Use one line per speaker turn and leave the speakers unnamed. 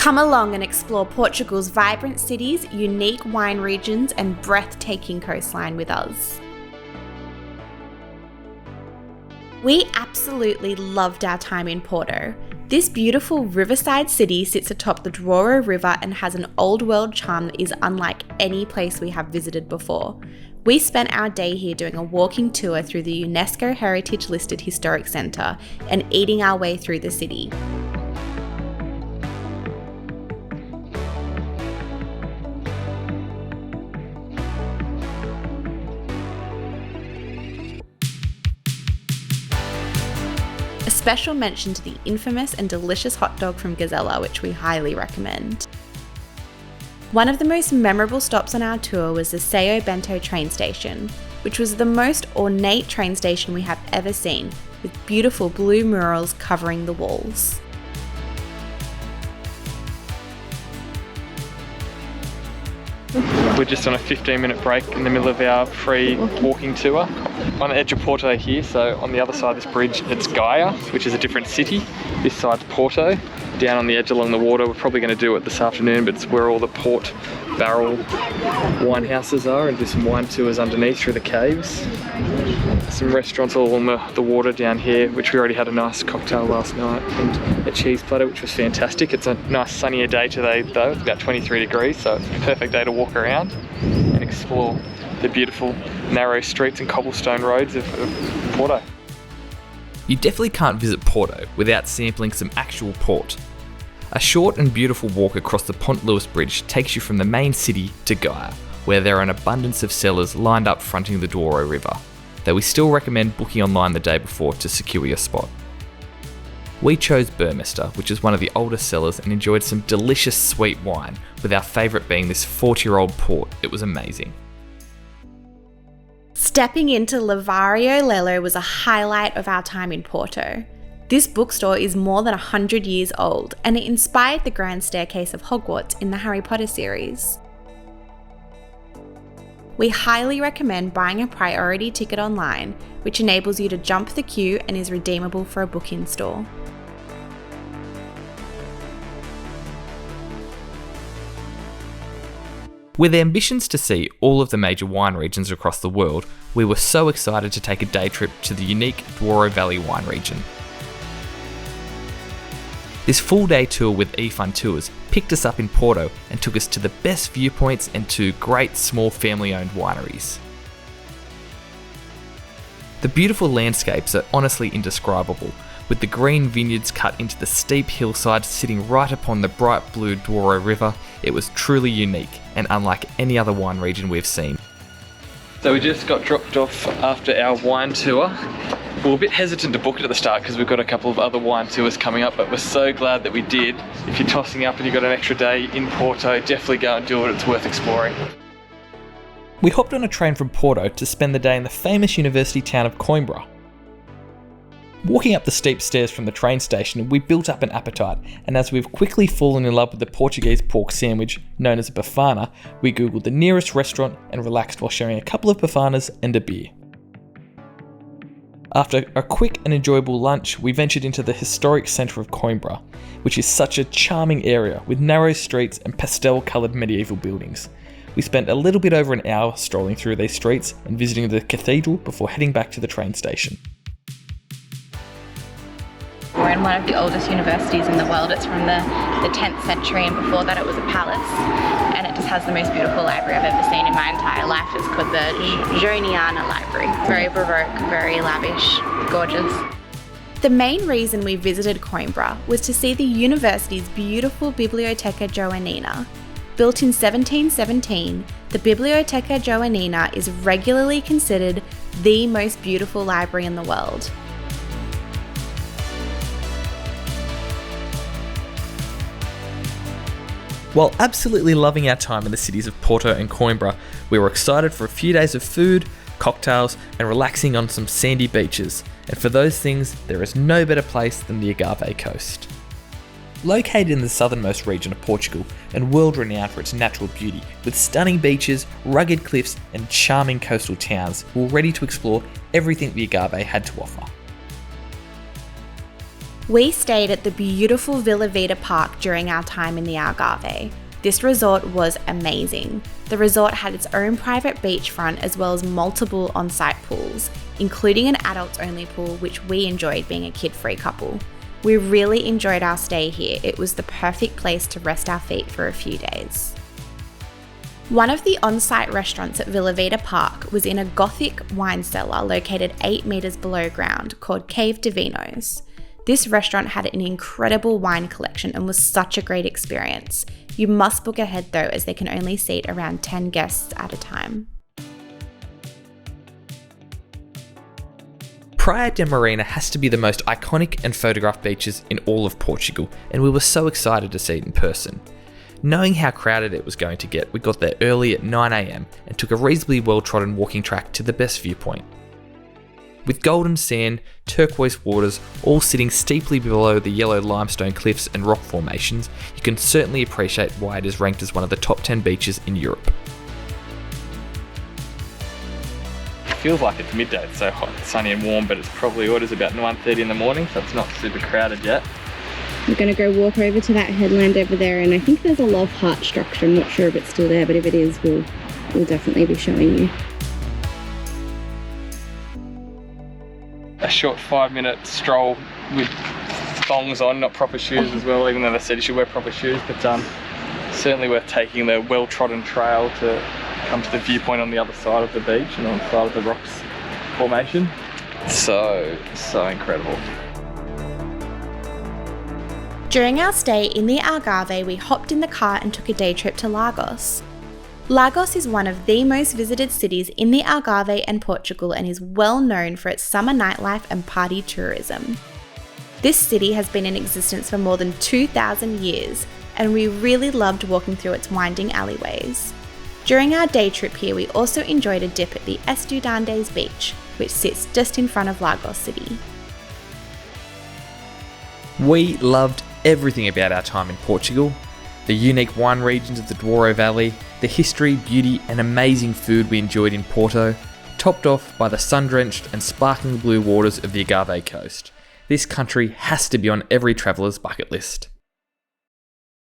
Come along and explore Portugal's vibrant cities, unique wine regions, and breathtaking coastline with us. We absolutely loved our time in Porto. This beautiful riverside city sits atop the Douro River and has an old world charm that is unlike any place we have visited before. We spent our day here doing a walking tour through the UNESCO Heritage Listed Historic Centre and eating our way through the city. A special mention to the infamous and delicious hot dog from Gazella, which we highly recommend. One of the most memorable stops on our tour was the Bento train station, which was the most ornate train station we have ever seen, with beautiful blue murals covering the walls.
We're just on a 15-minute break in the middle of our free walking tour. On the edge of Porto here, so on the other side of this bridge it's Gaia, which is a different city. This side's Porto. Down on the edge along the water, we're probably going to do it this afternoon, but it's where all the port barrel wine houses are, and do some wine tours underneath through the caves. Some restaurants all along the water down here, which we already had a nice cocktail last night, and a cheese platter, which was fantastic. It's a nice sunnier day today though, it's about 23 degrees, so it's a perfect day to walk around and explore the beautiful narrow streets and cobblestone roads of Porto.
You definitely can't visit Porto without sampling some actual port. A short and beautiful walk across the Pont Lewis Bridge takes you from the main city to Gaia, where there are an abundance of cellars lined up fronting the Douro River, though we still recommend booking online the day before to secure your spot. We chose Burmester, which is one of the oldest cellars, and enjoyed some delicious sweet wine, with our favourite being this 40-year-old port. It was amazing.
Stepping into Livraria Lello was a highlight of our time in Porto. This bookstore is more than 100 years old, and it inspired the Grand Staircase of Hogwarts in the Harry Potter series. We highly recommend buying a priority ticket online, which enables you to jump the queue and is redeemable for a book-in store.
With ambitions to see all of the major wine regions across the world, we were so excited to take a day trip to the unique Douro Valley Wine region. This full-day tour with eFun Tours picked us up in Porto and took us to the best viewpoints and to great small family-owned wineries. The beautiful landscapes are honestly indescribable, with the green vineyards cut into the steep hillside sitting right upon the bright blue Douro River. It was truly unique and unlike any other wine region we've seen.
So we just got dropped off after our wine tour. We were a bit hesitant to book it at the start because we've got a couple of other wine tours coming up, but we're so glad that we did. If you're tossing up and you've got an extra day in Porto, definitely go and do it, it's worth exploring.
We hopped on a train from Porto to spend the day in the famous university town of Coimbra. Walking up the steep stairs from the train station, we built up an appetite, and as we've quickly fallen in love with the Portuguese pork sandwich, known as a bifana, we googled the nearest restaurant and relaxed while sharing a couple of bifanas and a beer. After a quick and enjoyable lunch, we ventured into the historic centre of Coimbra, which is such a charming area with narrow streets and pastel-coloured medieval buildings. We spent a little bit over an hour strolling through these streets and visiting the cathedral before heading back to the train station.
We're in one of the oldest universities in the world. It's from the 10th century, and before that it was a palace, and it just has the most beautiful library I've ever seen in my entire life. It's called the Joaniana Library. Very baroque, very lavish, gorgeous.
The main reason we visited Coimbra was to see the university's beautiful Biblioteca Joanina. Built in 1717, the Biblioteca Joanina is regularly considered the most beautiful library in the world.
While absolutely loving our time in the cities of Porto and Coimbra, we were excited for a few days of food, cocktails, and relaxing on some sandy beaches. And for those things, there is no better place than the Algarve coast. Located in the southernmost region of Portugal and world-renowned for its natural beauty, with stunning beaches, rugged cliffs, and charming coastal towns, we're ready to explore everything the Algarve had to offer.
We stayed at the beautiful Villa Vita Parc during our time in the Algarve. This resort was amazing. The resort had its own private beachfront as well as multiple on-site pools, including an adults-only pool which we enjoyed being a kid-free couple. We really enjoyed our stay here. It was the perfect place to rest our feet for a few days. One of the on-site restaurants at Villa Vita Parc was in a Gothic wine cellar located 8 metres below ground called Cave de Vinhos. This restaurant had an incredible wine collection and was such a great experience. You must book ahead though, as they can only seat around 10 guests at a time.
Praia da Marinha has to be the most iconic and photographed beaches in all of Portugal, and we were so excited to see it in person. Knowing how crowded it was going to get, we got there early at 9 AM and took a reasonably well-trodden walking track to the best viewpoint. With golden sand, turquoise waters, all sitting steeply below the yellow limestone cliffs and rock formations, you can certainly appreciate why it is ranked as one of the top 10 beaches in Europe.
It feels like it's midday, it's so hot, sunny and warm, but it's probably orders about 9:30 in the morning, so it's not super crowded yet.
We're going to go walk over to that headland over there, and I think there's a love heart structure. I'm not sure if it's still there, but if it is, we'll definitely be showing you.
A short 5-minute stroll with thongs on, not proper shoes as well, even though they said you should wear proper shoes, but certainly worth taking the well-trodden trail to come to the viewpoint on the other side of the beach and on the side of the rocks formation. So incredible.
During our stay in the Algarve, we hopped in the car and took a day trip to Lagos. Lagos is one of the most visited cities in the Algarve and Portugal and is well known for its summer nightlife and party tourism. This city has been in existence for more than 2,000 years, and we really loved walking through its winding alleyways. During our day trip here, we also enjoyed a dip at the Estudantes beach, which sits just in front of Lagos City.
We loved everything about our time in Portugal. The unique wine regions of the Douro Valley, the history, beauty and amazing food we enjoyed in Porto, topped off by the sun-drenched and sparkling blue waters of the Algarve coast. This country has to be on every traveller's bucket list.